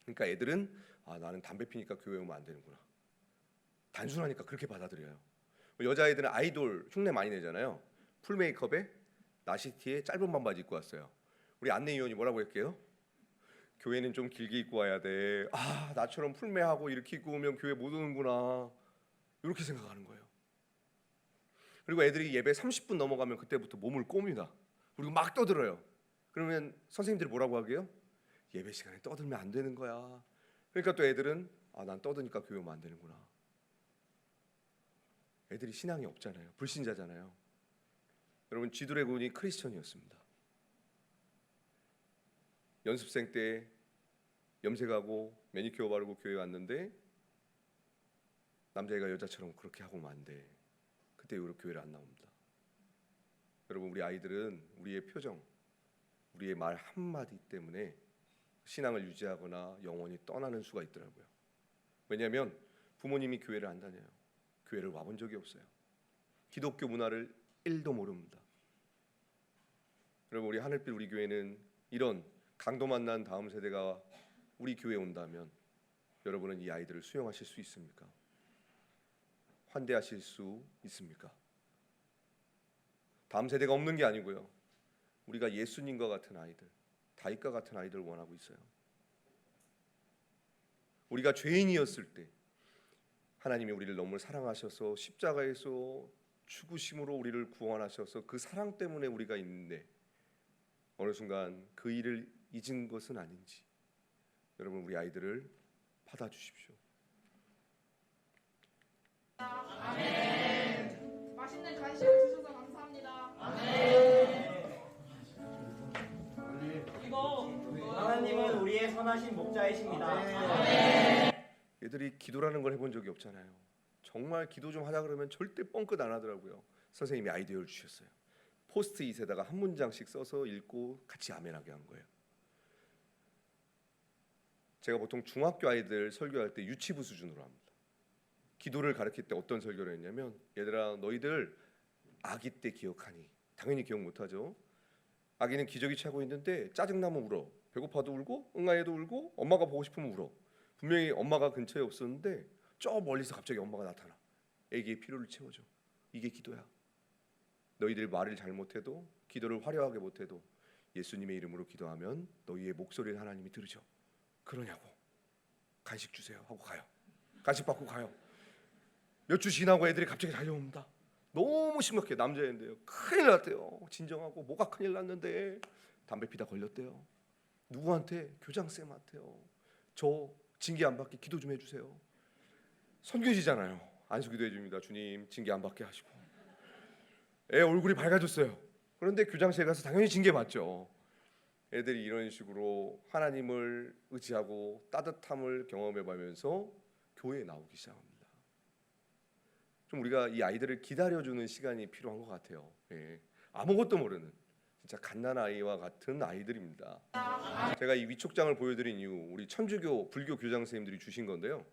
A: 그러니까 애들은 나는 담배 피니까 교회 오면 안 되는구나. 단순하니까 그렇게 받아들여요. 여자애들은 아이돌 흉내 많이 내잖아요. 풀 메이크업에 나시티에 짧은 반바지 입고 왔어요. 우리 안내위원이 뭐라고 할게요? 교회는 좀 길게 입고 와야 돼. 나처럼 풀메하고 이렇게 입고 오면 교회 못 오는구나. 이렇게 생각하는 거예요. 그리고 애들이 예배 30분 넘어가면 그때부터 몸을 꼽니다. 그리고 막 떠들어요. 그러면 선생님들이 뭐라고 하게요? 예배 시간에 떠들면 안 되는 거야. 그러니까 또 애들은 난 떠드니까 교회 오면 안 되는구나. 애들이 신앙이 없잖아요. 불신자잖아요. 여러분, G드래곤이 크리스천이었습니다. 연습생 때 염색하고 매니큐어 바르고 교회 왔는데 남자애가 여자처럼 그렇게 하고 오면 안 돼. 그때 이후로 교회를 안 나옵니다. 여러분, 우리 아이들은 우리의 표정, 우리의 말 한마디 때문에 신앙을 유지하거나 영원히 떠나는 수가 있더라고요. 왜냐하면 부모님이 교회를 안 다녀요. 교회를 와본 적이 없어요. 기독교 문화를 1도 모릅니다. 여러분, 우리 하늘빛 우리 교회는 이런 강도 만난 다음 세대가 우리 교회에 온다면 여러분은 이 아이들을 수용하실 수 있습니까? 환대하실 수 있습니까? 다음 세대가 없는 게 아니고요. 우리가 예수님과 같은 아이들, 다윗과 같은 아이들을 원하고 있어요. 우리가 죄인이었을 때 하나님이 우리를 너무 사랑하셔서 십자가에서 죽으심으로 우리를 구원하셔서 그 사랑 때문에 우리가 있는데 어느 순간 그 일을 잊은 것은 아닌지 여러분, 우리 아이들을 받아주십시오.
B: 아멘. 맛있는 간식을 주셔서 감사합니다.
C: 아멘. 하나님은 우리의 선하신 목자이십니다.
A: 애들이 기도라는 걸 해본 적이 없잖아요. 정말 기도 좀 하자 그러면 절대 뻥끗 안 하더라고요. 선생님이 아이디어를 주셨어요. 포스트잇에다가 한 문장씩 써서 읽고 같이 아멘하게 한 거예요. 제가 보통 중학교 아이들 설교할 때 유치부 수준으로 합니다. 기도를 가르칠 때 어떤 설교를 했냐면, 얘들아 너희들 아기 때 기억하니? 당연히 기억 못하죠. 아기는 기저귀 차고 있는데 짜증나면 울어. 배고파도 울고 응아해도 울고 엄마가 보고 싶으면 울어. 분명히 엄마가 근처에 없었는데 저 멀리서 갑자기 엄마가 나타나. 애기의 필요를 채워줘. 이게 기도야. 너희들 말을 잘못해도, 기도를 화려하게 못해도 예수님의 이름으로 기도하면 너희의 목소리를 하나님이 들으셔. 그러냐고. 간식 주세요 하고 가요. 간식 받고 가요. 몇 주 지나고 애들이 갑자기 달려옵니다. 너무 심각해. 남자애인데요. 큰일 났대요. 진정하고 뭐가 큰일 났는데 담배 피다 걸렸대요. 누구한테? 교장쌤한테요. 저 징계 안 받게 기도 좀 해주세요. 선교지잖아요. 안수기도 해줍니다. 주님 징계 안 받게 하시고. 애 얼굴이 밝아졌어요. 그런데 교장실에 가서 당연히 징계 받죠. 애들이 이런 식으로 하나님을 의지하고 따뜻함을 경험해보면서 교회에 나오기 시작합니다. 좀 우리가 이 아이들을 기다려주는 시간이 필요한 것 같아요. 아무것도 모르는 진짜 갓난아이와 같은 아이들입니다. 제가 이 위촉장을 보여드린 이유, 우리 천주교 불교 교장 선생님들이 주신 건데요.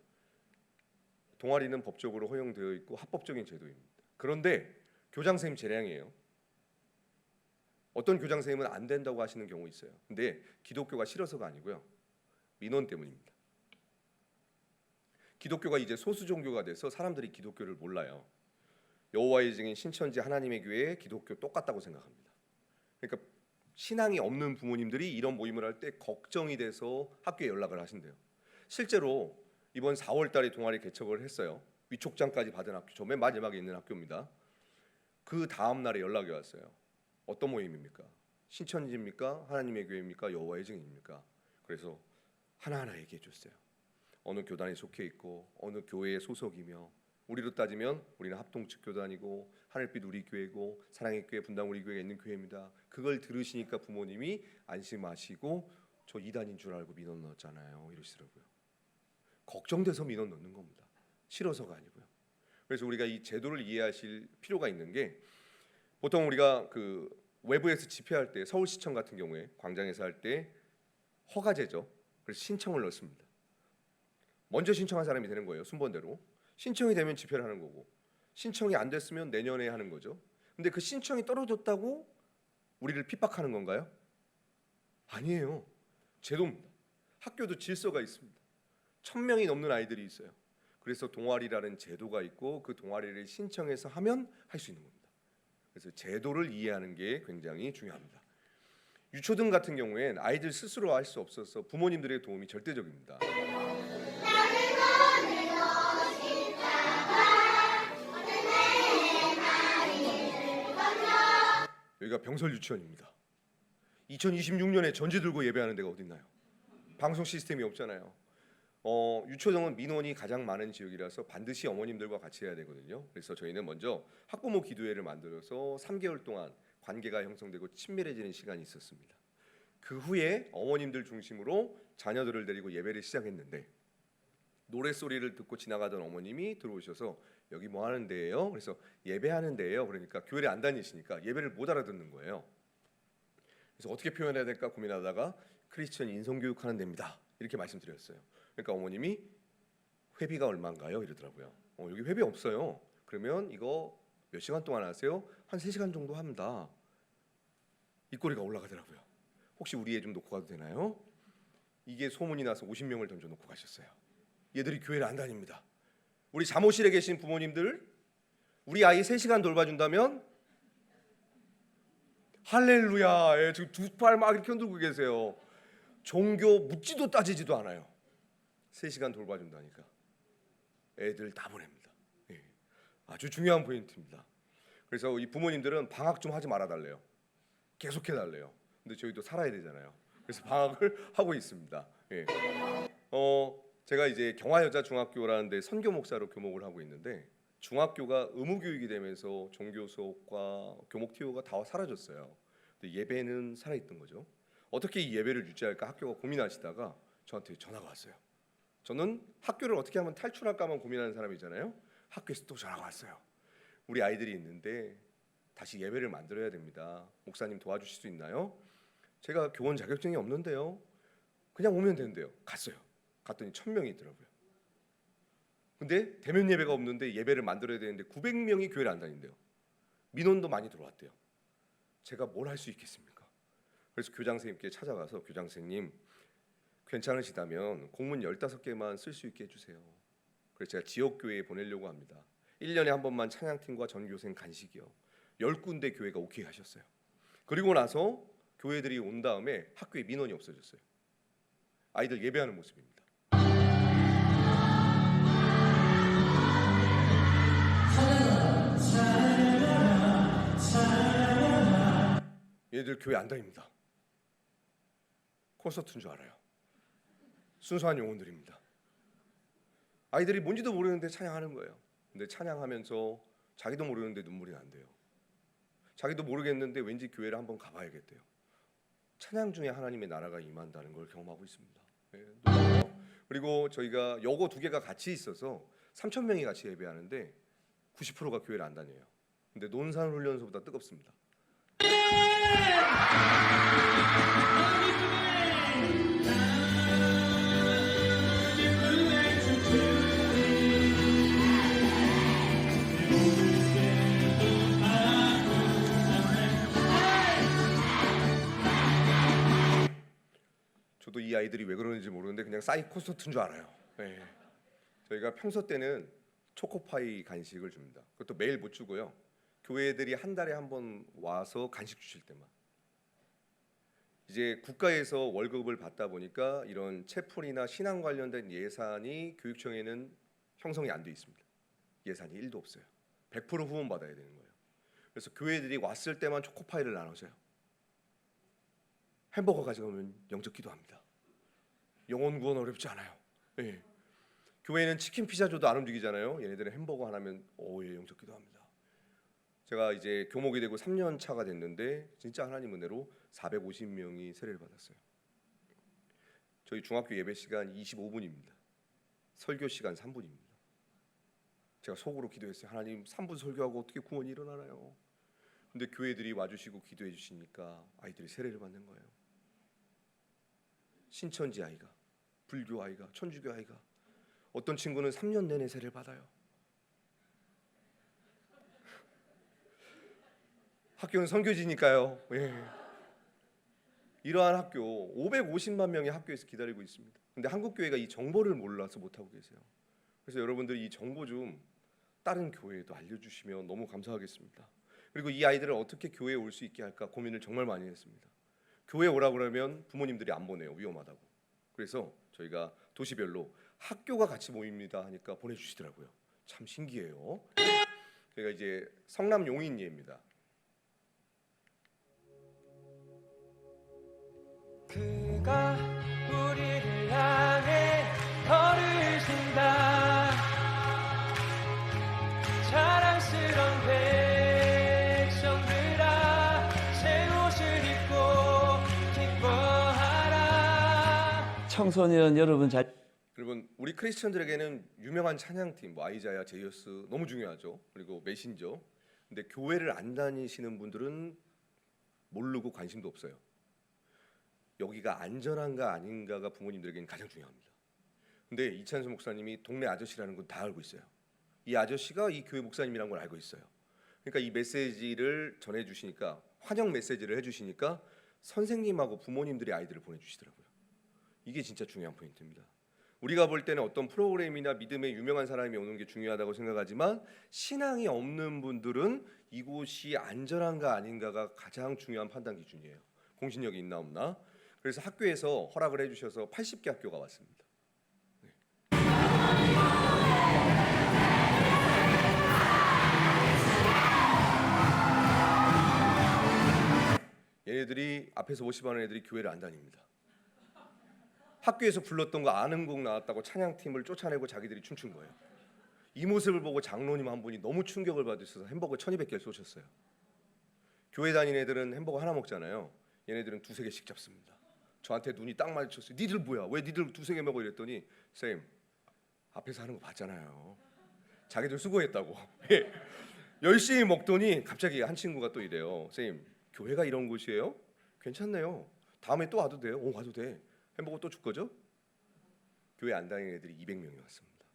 A: 동아리는 법적으로 허용되어 있고 합법적인 제도입니다. 그런데 교장 선생님 재량이에요. 어떤 교장 선생님은 안 된다고 하시는 경우 있어요. 근데 기독교가 싫어서가 아니고요. 민원 때문입니다. 기독교가 이제 소수 종교가 돼서 사람들이 기독교를 몰라요. 여호와의 증인 신천지 하나님의 교회 기독교 똑같다고 생각합니다. 그러니까 신앙이 없는 부모님들이 이런 모임을 할 때 걱정이 돼서 학교에 연락을 하신대요. 실제로 이번 4월 달에 동아리 개척을 했어요. 위촉장까지 받은 학교, 저 맨 마지막에 있는 학교입니다. 그 다음 날에 연락이 왔어요. 어떤 모임입니까? 신천지입니까? 하나님의 교회입니까? 여호와의 증인입니까? 그래서 하나하나 얘기해 줬어요. 어느 교단에 속해 있고 어느 교회에 소속이며, 우리로 따지면 우리는 합동측 교단이고 하늘빛 우리 교회고 사랑의 교회 분당 우리 교회가 있는 교회입니다. 그걸 들으시니까 부모님이 안심하시고 저 이단인 줄 알고 민원 넣었잖아요 이러시더라고요. 걱정돼서 민원 넣는 겁니다. 싫어서가 아니고요. 그래서 우리가 이 제도를 이해하실 필요가 있는 게, 보통 우리가 그 외부에서 집회할 때 서울시청 같은 경우에 광장에서 할 때 허가제죠. 그래서 신청을 넣습니다. 먼저 신청한 사람이 되는 거예요. 순번대로. 신청이 되면 집회를 하는 거고, 신청이 안 됐으면 내년에 하는 거죠. 근데 그 신청이 떨어졌다고 우리를 핍박하는 건가요? 아니에요. 제도입니다. 학교도 질서가 있습니다. 1000명이 넘는 아이들이 있어요. 그래서 동아리라는 제도가 있고 그 동아리를 신청해서 하면 할 수 있는 겁니다. 그래서 제도를 이해하는 게 굉장히 중요합니다. 유초등 같은 경우엔 아이들 스스로 할 수 없어서 부모님들의 도움이 절대적입니다. 여기가 병설 유치원입니다. 2026년에 전지 들고 예배하는 데가 어디 있나요? 방송 시스템이 없잖아요. 유초등은 민원이 가장 많은 지역이라서 반드시 어머님들과 같이 해야 되거든요. 그래서 저희는 먼저 학부모 기도회를 만들어서 3개월 동안 관계가 형성되고 친밀해지는 시간이 있었습니다. 그 후에 어머님들 중심으로 자녀들을 데리고 예배를 시작했는데 노래 소리를 듣고 지나가던 어머님이 들어오셔서 여기 뭐 하는 데예요? 그래서 예배하는 데예요. 그러니까 교회를 안 다니시니까 예배를 못 알아듣는 거예요. 그래서 어떻게 표현해야 될까 고민하다가 크리스천 인성교육하는 데입니다. 이렇게 말씀드렸어요. 그러니까 어머님이 회비가 얼마인가요? 이러더라고요. 여기 회비 없어요. 그러면 이거 몇 시간 동안 하세요? 한 3시간 정도 합니다. 입꼬리가 올라가더라고요. 혹시 우리 애 좀 놓고 가도 되나요? 이게 소문이 나서 50명을 던져놓고 가셨어요. 얘들이 교회를 안 다닙니다. 우리 잠옷실에 계신 부모님들, 우리 아이 3시간 돌봐준다면 할렐루야. 예, 지금 두 팔 막 이렇게 흔들고 계세요. 종교 묻지도 따지지도 않아요. 3시간 돌봐준다니까 애들 다 보냅니다. 예, 아주 중요한 포인트입니다. 그래서 이 부모님들은 방학 좀 하지 말아달래요. 계속 해달래요. 근데 저희도 살아야 되잖아요. 그래서 방학을 하고 있습니다. 예. 제가 이제 경화여자중학교라는 데 선교 목사로 교목을 하고 있는데 중학교가 의무 교육이 되면서 종교 수업과 교목 티오가 다 사라졌어요. 근데 예배는 살아 있던 거죠. 어떻게 이 예배를 유지할까 학교가 고민하시다가 저한테 전화가 왔어요. 저는 학교를 어떻게 하면 탈출할까만 고민하는 사람이잖아요. 학교에서 또 전화가 왔어요. 우리 아이들이 있는데 다시 예배를 만들어야 됩니다. 목사님 도와주실 수 있나요? 제가 교원 자격증이 없는데요. 그냥 오면 되는데요. 갔어요. 갔더니 1000명이 있더라고요. 근데 대면 예배가 없는데 예배를 만들어야 되는데 900명이 교회를 안 다닌대요. 민원도 많이 들어왔대요. 제가 뭘 할 수 있겠습니까? 그래서 교장 선생님께 찾아가서 교장 선생님 괜찮으시다면 공문 15개만 쓸 수 있게 해주세요. 그래서 제가 지역교회에 보내려고 합니다. 1년에 한 번만 찬양팀과 전교생 간식이요. 10군데 교회가 오케이 하셨어요. 그리고 나서 교회들이 온 다음에 학교에 민원이 없어졌어요. 아이들 예배하는 모습입니다. 얘들 교회 안 다닙니다. 콘서트인 줄 알아요. 순수한 영혼들입니다. 아이들이 뭔지도 모르는데 찬양하는 거예요. 근데 찬양하면서 자기도 모르는데 눈물이 난대요. 자기도 모르겠는데 왠지 교회를 한번 가봐야겠대요. 찬양 중에 하나님의 나라가 임한다는 걸 경험하고 있습니다. 네, 놀라워요. 그리고 저희가 여고 2개가 같이 있어서 3000명이 같이 예배하는데 90%가 교회를 안 다녀요. 근데 논산훈련소보다 뜨겁습니다. 저도 이 아이들이 왜 그러는지 모르는데 그냥 싸이 콘서트인 줄 알아요. 네. 저희가 평소 때는 초코파이 간식을 줍니다. 그것도 매일 못 주고요. 교회들이 한 달에 한 번 와서 간식 주실 때만. 이제 국가에서 월급을 받다 보니까 이런 채플이나 신앙 관련된 예산이 교육청에는 형성이 안 돼 있습니다. 예산이 1도 없어요. 100% 후원 받아야 되는 거예요. 그래서 교회들이 왔을 때만 초코파이를 나눠줘요. 햄버거 가져가면 영적 기도합니다. 영혼 구원 어렵지 않아요. 네. 교회는 치킨 피자 줘도 안 움직이잖아요. 얘네들은 햄버거 하나면 예, 영적 기도합니다. 제가 이제 교목이 되고 3년 차가 됐는데 진짜 하나님 은혜로 450명이 세례를 받았어요. 저희 중학교 예배 시간 25분입니다. 설교 시간 3분입니다. 제가 속으로 기도했어요. 하나님 3분 설교하고 어떻게 구원이 일어나나요? 근데 교회들이 와주시고 기도해 주시니까 아이들이 세례를 받는 거예요. 신천지 아이가, 불교 아이가, 천주교 아이가, 어떤 친구는 3년 내내 세례를 받아요. 학교는 선교지니까요. 예. 이러한 학교 550만 명이 학교에서 기다리고 있습니다. 근데 한국 교회가 이 정보를 몰라서 못 하고 계세요. 그래서 여러분들이 이 정보 좀 다른 교회에도 알려주시면 너무 감사하겠습니다. 그리고 이 아이들을 어떻게 교회에 올 수 있게 할까 고민을 정말 많이 했습니다. 교회 오라 그러면 부모님들이 안 보내요. 위험하다고. 그래서 저희가 도시별로 학교가 같이 모입니다 하니까 보내주시더라고요. 참 신기해요. 그러니까 이제 성남 용인예입니다.
D: 그가 우리를 향해 걸으신다. 자랑스런 백성들아, 새 옷을 입고 기뻐하라.
E: 청소년 여러분 잘
A: 여러분, 우리 크리스천들에게는 유명한 찬양팀, 뭐 아이자야, 제이어스 너무 중요하죠. 그리고 메신저. 근데 교회를 안 다니시는 분들은 모르고 관심도 없어요. 여기가 안전한가 아닌가가 부모님들에게는 가장 중요합니다. 근데 이찬수 목사님이 동네 아저씨라는 건 다 알고 있어요. 이 아저씨가 이 교회 목사님이라는 걸 알고 있어요. 그러니까 이 메시지를 전해주시니까, 환영 메시지를 해주시니까 선생님하고 부모님들이 아이들을 보내주시더라고요. 이게 진짜 중요한 포인트입니다. 우리가 볼 때는 어떤 프로그램이나 믿음의 유명한 사람이 오는 게 중요하다고 생각하지만, 신앙이 없는 분들은 이곳이 안전한가 아닌가가 가장 중요한 판단 기준이에요. 공신력이 있나 없나. 그래서 학교에서 허락을 해주셔서 80개 학교가 왔습니다. 얘네들이 앞에서 50하는 애들이 교회를 안 다닙니다. 학교에서 불렀던 거 아는 곡 나왔다고 찬양팀을 쫓아내고 자기들이 춤춘 거예요. 이 모습을 보고 장로님 한 분이 너무 충격을 받으셔서 햄버거 1200개를 쏘셨어요. 교회 다니는 애들은 햄버거 하나 먹잖아요. 얘네들은 두세 개씩 잡습니다. 저한테 눈이 딱 마주쳤어요. 니들 뭐야? 왜 니들 두세 개 먹어? 이랬더니 쌤, 앞에서 하는 거 봤잖아요. 자기들 수고했다고. 열심히 먹더니 갑자기 한 친구가 또 이래요. 쌤, 교회가 이런 곳이에요? 괜찮네요. 다음에 또 와도 돼요? 오, 와도 돼. 햄버거 또 줄 거죠? 교회 안 다니는 애들이 200명이 왔습니다.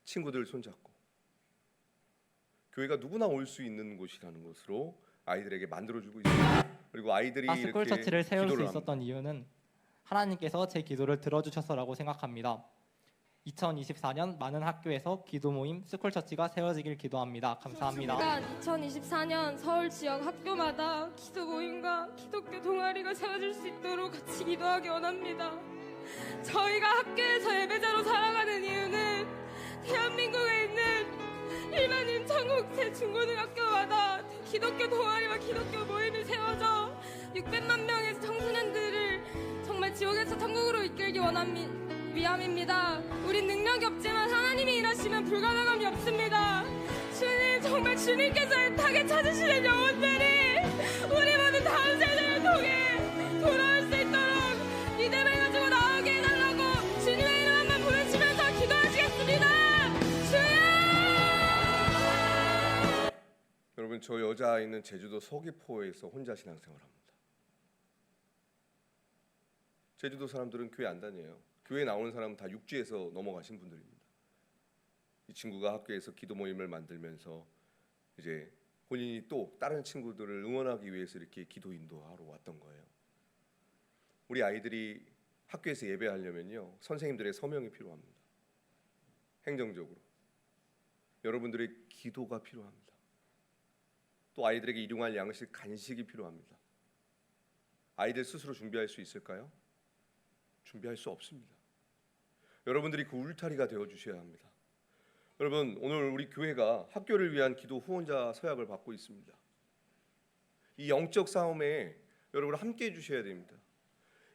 A: 친구들 손잡고. 교회가 누구나 올 수 있는 곳이라는 것으로 아이들에게 만들어주고 있습니다. 그리고 아이들이
F: 아스콜
A: 이렇게
F: 처치를 세울 수
A: 기도를
F: 있었던
A: 합니다.
F: 이유는 하나님께서 제 기도를 들어주셔서라고 생각합니다. 2024년 많은 학교에서 기도 모임 스콜 처치가 세워지길 기도합니다. 감사합니다.
G: 2024년 서울 지역 학교마다 기도 모임과 기독교 동아리가 세워질 수 있도록 같이 기도하기 원합니다. 저희가 학교에서 예배자로 살아가는 이유는 대한민국에 있는 일반인 전국제 중고등학교마다 기독교 동아리와 기독교 모임이 세워져 600만 명의 청소년들을 정말 지옥에서 천국으로 이끌기 위함입니다. 우린 능력이 없지만 하나님이 일하시면 불가능함이 없습니다. 주님, 정말 주님께서 애타게 찾으시는 영혼들이 우리 모두 다음 세대를 통해 돌아올 수 있도록 믿음을 가지고 나오게 해달라고 주님의 이름 한번 부르시면서 기도하시겠습니다. 주여!
A: 여러분, 저 여자아이는 제주도 서귀포에서 혼자 신앙생활합니다. 제주도 사람들은 교회 안 다녀요. 교회 나오는 사람은 다 육지에서 넘어가신 분들입니다. 이 친구가 학교에서 기도 모임을 만들면서 이제 본인이 또 다른 친구들을 응원하기 위해서 이렇게 기도 인도하러 왔던 거예요. 우리 아이들이 학교에서 예배하려면요, 선생님들의 서명이 필요합니다. 행정적으로 여러분들의 기도가 필요합니다. 또 아이들에게 일용할 양식, 간식이 필요합니다. 아이들 스스로 준비할 수 있을까요? 준비할 수 없습니다. 여러분들이 그 울타리가 되어 주셔야 합니다. 여러분, 오늘 우리 교회가 학교를 위한 기도 후원자 서약을 받고 있습니다. 이 영적 싸움에 여러분 함께 해 주셔야 됩니다.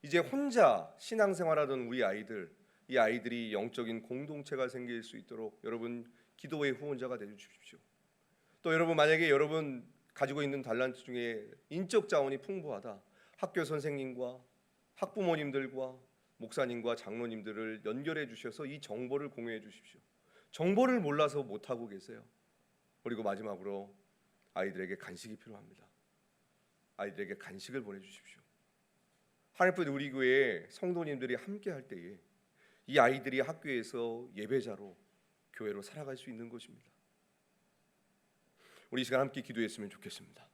A: 이제 혼자 신앙생활하던 우리 아이들, 이 아이들이 영적인 공동체가 생길 수 있도록 여러분 기도의 후원자가 되어 주십시오. 또 여러분, 만약에 여러분 가지고 있는 달란트 중에 인적 자원이 풍부하다, 학교 선생님과 학부모님들과 목사님과 장로님들을 연결해 주셔서 이 정보를 공유해 주십시오. 정보를 몰라서 못하고 계세요. 그리고 마지막으로 아이들에게 간식이 필요합니다. 아이들에게 간식을 보내주십시오. 하늘빛 우리 교회 성도님들이 함께 할 때에 이 아이들이 학교에서 예배자로 교회로 살아갈 수 있는 것입니다. 우리 이 시간 함께 기도했으면 좋겠습니다.